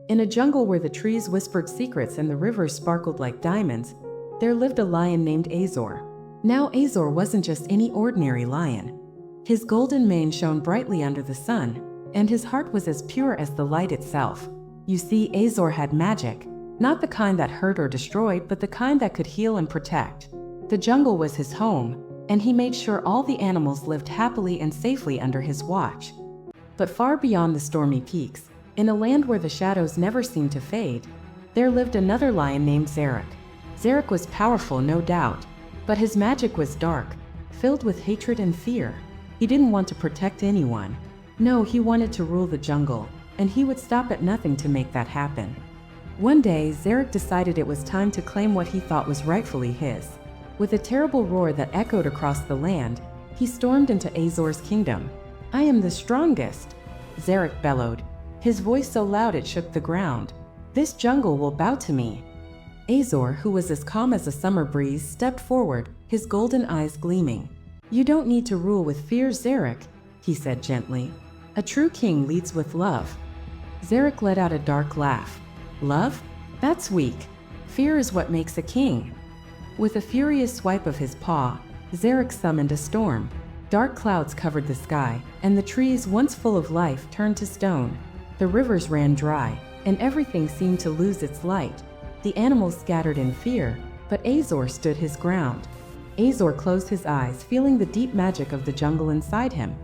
In a jungle where the trees whispered secrets and the rivers sparkled like diamonds, there lived a lion named Azor. Now Azor wasn't just any ordinary lion. His golden mane shone brightly under the sun, and his heart was as pure as the light itself. You see, Azor had magic, not the kind that hurt or destroyed, but the kind that could heal and protect. The jungle was his home, and he made sure all the animals lived happily and safely under his watch. But far beyond the stormy peaks, in a land where the shadows never seemed to fade, there lived another lion named Zarek. Zarek was powerful, no doubt, but his magic was dark, filled with hatred and fear. He didn't want to protect anyone. No, he wanted to rule the jungle, and he would stop at nothing to make that happen. One day, Zarek decided it was time to claim what he thought was rightfully his. With a terrible roar that echoed across the land, he stormed into Azor's kingdom. "I am the strongest," Zarek bellowed, his voice so loud it shook the ground. "This jungle will bow to me." Azor, who was as calm as a summer breeze, stepped forward, his golden eyes gleaming. "You don't need to rule with fear, Zarek," he said gently. "A true king leads with love." Zarek let out a dark laugh. "Love? That's weak. Fear is what makes a king." With a furious swipe of his paw, Zarek summoned a storm. Dark clouds covered the sky, and the trees, once full of life, turned to stone. The rivers ran dry, and everything seemed to lose its light. The animals scattered in fear, but Azor stood his ground. Azor closed his eyes, feeling the deep magic of the jungle inside him.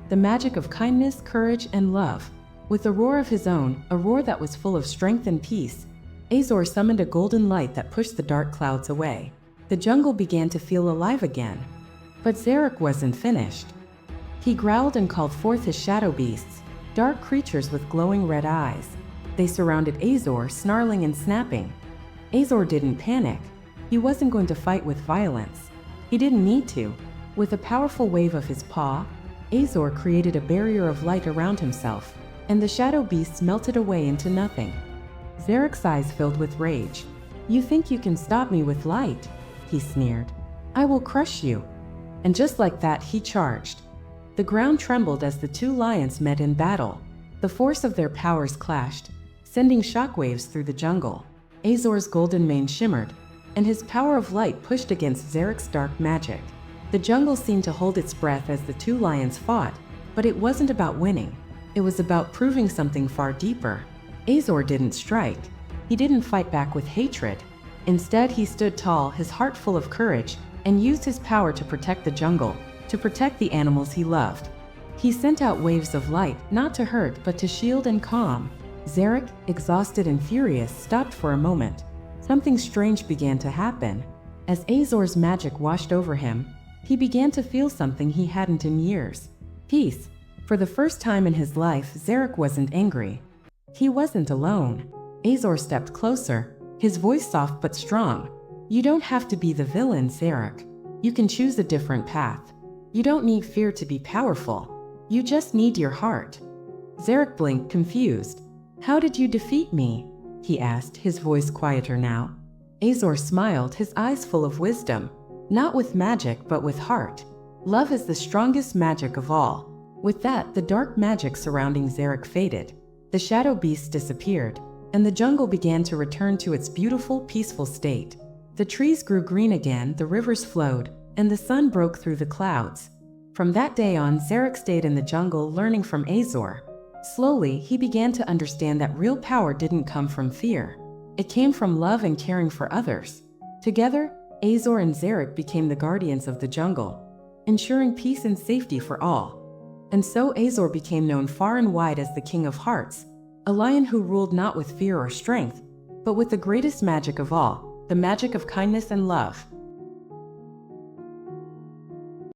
The magic of kindness, courage, and love. With a roar of his own, a roar that was full of strength and peace, Azor summoned a golden light that pushed the dark clouds away. The jungle began to feel alive again. But Zarek wasn't finished. He growled and called forth his shadow beasts, dark creatures with glowing red eyes. They surrounded Azor, snarling and snapping. Azor didn't panic. He wasn't going to fight with violence. He didn't need to. With a powerful wave of his paw, Azor created a barrier of light around himself, and the shadow beasts melted away into nothing. Zarek's eyes filled with rage. "You think you can stop me with light?" he sneered. "I will crush you." And just like that, he charged. The ground trembled as the two lions met in battle. The force of their powers clashed, sending shockwaves through the jungle. Azor's golden mane shimmered, and his power of light pushed against Zarek's dark magic. The jungle seemed to hold its breath as the two lions fought, but it wasn't about winning. It was about proving something far deeper. Azor didn't strike. He didn't fight back with hatred. Instead, he stood tall, his heart full of courage, and used his power to protect the jungle, to protect the animals he loved. He sent out waves of light, not to hurt, but to shield and calm. Zarek, exhausted and furious, stopped for a moment. Something strange began to happen. As Azor's magic washed over him, he began to feel something he hadn't in years. Peace. For the first time in his life, Zarek wasn't angry. He wasn't alone. Azor stepped closer, his voice soft but strong. "You don't have to be the villain, Zarek. You can choose a different path. You don't need fear to be powerful. You just need your heart." Zarek blinked, confused. "How did you defeat me?" he asked, his voice quieter now. Azor smiled, his eyes full of wisdom. "Not with magic, but with heart. Love is the strongest magic of all." With that, the dark magic surrounding Zarek faded. The shadow beasts disappeared, and the jungle began to return to its beautiful, peaceful state. The trees grew green again, the rivers flowed, and the sun broke through the clouds. From that day on, Zarek stayed in the jungle, learning from Azor. Slowly, he began to understand that real power didn't come from fear. It came from love and caring for others. Together, Azor and Zarek became the guardians of the jungle, ensuring peace and safety for all. And so Azor became known far and wide as the King of Hearts, a lion who ruled not with fear or strength, but with the greatest magic of all, the magic of kindness and love.